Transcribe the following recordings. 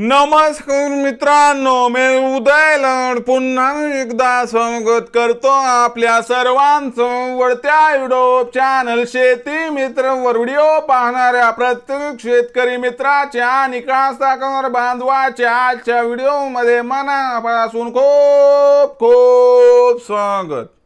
नमस्कार मित्रांनो, मी उदयलाड पुन्हा एकदा स्वागत करतो आपल्या सर्वांचं वळत्या युट्यूब चॅनल शेती मित्र वर व्हिडिओ पाहणाऱ्या प्रत्येक शेतकरी मित्राच्या आणि कास्तकार बांधवाच्या आजच्या व्हिडिओमध्ये मनापासून खूप खूप स्वागत।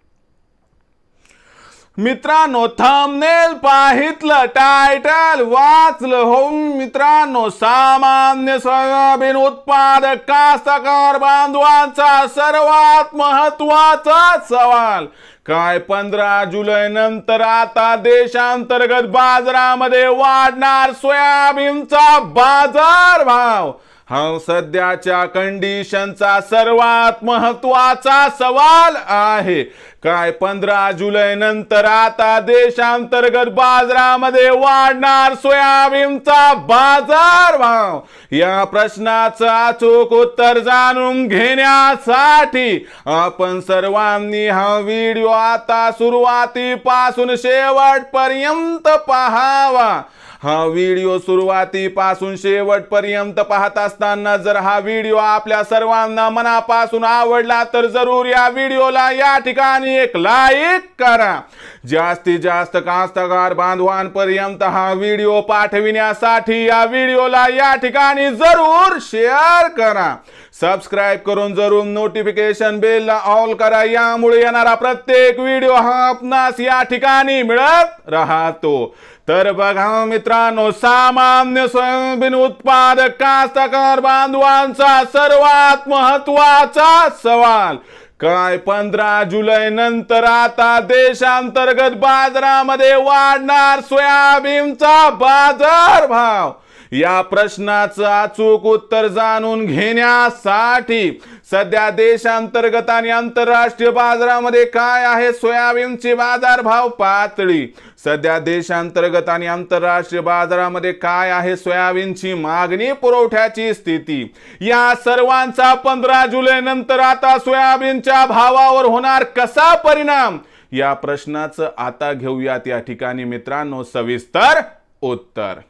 मित्रांनो, थंबनेल पाहितलं, टायटल वाचलं हो मित्रांनो, सामान्य सोयाबीन उत्पादक कास्तकार बांधवांचा सर्वात महत्त्वाचा सवाल काय 15 जुलै नंतर आता देशांतर्गत बाजारामध्ये वाढणार सोयाबीनचा बाजार भाव हा सध्याच्या कंडिशनचा सर्वात महत्त्वाचा सवाल आहे। काय 15 जुलै नंतर आता देशांतर्गत बाजारामध्ये वाढणार सोयाबीनचा बाजार भाव, या प्रश्नाचं अचूक उत्तर जाणून घेण्यासाठी आपण सर्वांनी हा व्हिडिओ आता सुरुवातीपासून शेवटपर्यंत पाहावा। हा व्हिडिओ सुरुवातीपासून शेवटपर्यंत पाहत असताना जर हा व्हिडिओ आपल्या सर्वांना मनापासून आवडला तर जरूर या व्हिडिओला या ठिकाणी एक लाईक करा। जास्तीत जास्त कास्तकार बांधवांपर्यंत हा व्हिडिओ पाठविण्यासाठी या व्हिडिओला या ठिकाणी जरूर शेअर करा। सबस्क्राइब करून जरूर नोटिफिकेशन बेल ला ऑल करा, यामुळे येणारा प्रत्येक व्हिडिओ हा आपणास या ठिकाणी मिळत राहतो। तर बघा मित्रांनो, सामान्य सोयाबीन उत्पादक कास्तकार बांधवांचा सर्वात महत्त्वाचा सवाल काय 15 जुलै नंतर आता देशांतर्गत बाजारामध्ये वाढणार सोयाबीनचा बाजार भाव, या प्रश्नाचं अचूक उत्तर जाणून घेण्यासाठी सध्या देशांतर्गत आणि आंतरराष्ट्रीय बाजारामध्ये काय आहे सोयाबीनची बाजारभाव पातळी, सध्या देशांतर्गत आणि आंतरराष्ट्रीय बाजारामध्ये काय आहे सोयाबीनची मागणी पुरवठ्याची स्थिती, या सर्वांचा 15 जुलै नंतर आता सोयाबीनच्या भावावर होणार कसा परिणाम, या प्रश्नाचं आता घेऊयात या ठिकाणी मित्रांनो सविस्तर उत्तर।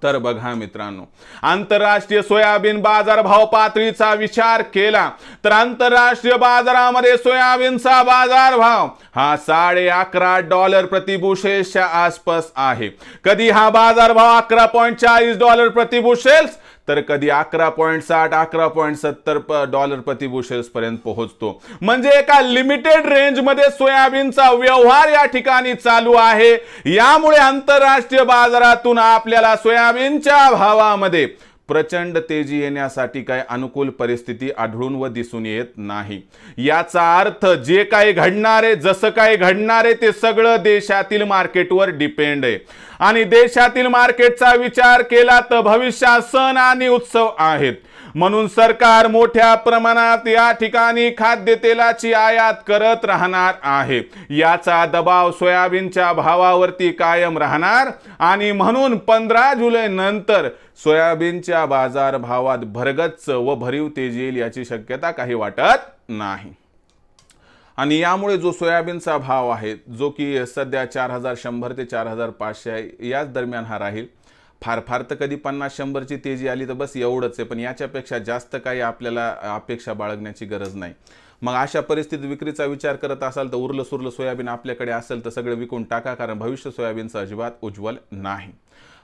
तर बघा मित्रांनो, आंतरराष्ट्रीय सोयाबीन बाजारभाव पातळीचा विचार केला तर आंतरराष्ट्रीय बाजारामध्ये सोयाबीनचा बाजारभाव हा $11.5 प्रति बुशेलच्या आसपास आहे। कधी हा बाजारभाव $11.40 प्रति बुशेल तर कधी $11.60 $11.70 प्रति बुशेल्स पर्यंत पोहोचतो। म्हणजे एका लिमिटेड रेंज मध्ये सोयाबीनचा व्यवहार या ठिकाणी चालू आहे। यामुळे आंतरराष्ट्रीय बाजारातून आपल्याला सोयाबीनच्या भावामध्ये प्रचंड तेजी येण्यासाठी काय अनुकूल परिस्थिती आढळून व दिसून येत नाही। याचा अर्थ जे काही घडणार आहे, जसं काही घडणार आहे ते सगळं देशातील मार्केटवर डिपेंड आहे, आणि देशातील मार्केटचा विचार केला तर भविष्यात सण आणि उत्सव आहेत, म्हणून सरकार मोठ्या प्रमाणात या ठिकाणी खाद्यतेलाची आयात करत राहणार आहे। याचा दबाव सोयाबीनच्या भावावरती कायम राहणार आणि म्हणून 15 जुलै नंतर सोयाबीनच्या बाजार भावात भरगच्च व भरीव तेजी येईल याची शक्यता काही वाटत नाही। आणि यामुळे जो सोयाबीनचा भाव आहे जो की सध्या 4100 ते 4500 याच दरम्यान हा राहील। फार फार तर कधी 50-100 ची तेजी आली तर बस एवढंच आहे, पण याच्यापेक्षा जास्त काही आपल्याला अपेक्षा बाळगण्याची गरज नाही। मग अशा परिस्थितीत विक्रीचा विचार करत असाल तर उरलं सुरलं सोयाबीन आपल्याकडे असेल तर सगळं विकून टाका, कारण भविष्य सोयाबीनचं अजिबात उज्ज्वल नाही।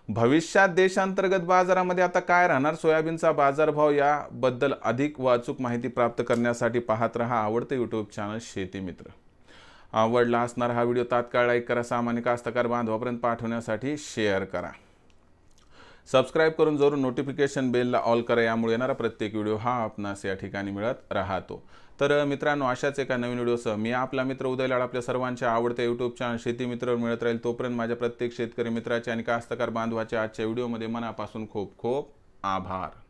भविष्यात देशांतर्गत बाजारामध्ये आता काय राहणार सोयाबीनचा बाजारभाव याबद्दल अधिक व अचूक माहिती प्राप्त करण्यासाठी पाहत रहा आवडते यूट्यूब चॅनल शेती मित्र। आवडला असणारा हा व्हिडिओ तात्काळ लाईक करा, सामान्य कास्तकार बांधवापर्यंत पाठवण्यासाठी शेअर करा, सबस्क्राइब करून जरूर नोटिफिकेशन बेल ला ऑल करा, यामुळे येणारा प्रत्येक व्हिडिओ हा आपणास या ठिकाणी मिळत राहतो। तर मित्रांनो, अशाच एका नवीन व्हिडिओसह मी आपला मित्र उदयलाड आपल्या सर्वांच्या आवडत्या यूट्यूब चॅनल शेती मित्रवर मिळत राहील। तोपर्यंत माझ्या प्रत्येक शेतकरी मित्राचे आणि कास्तकार बांधवाच्या आजच्या व्हिडिओमध्ये मनापासून खूप खूप आभार।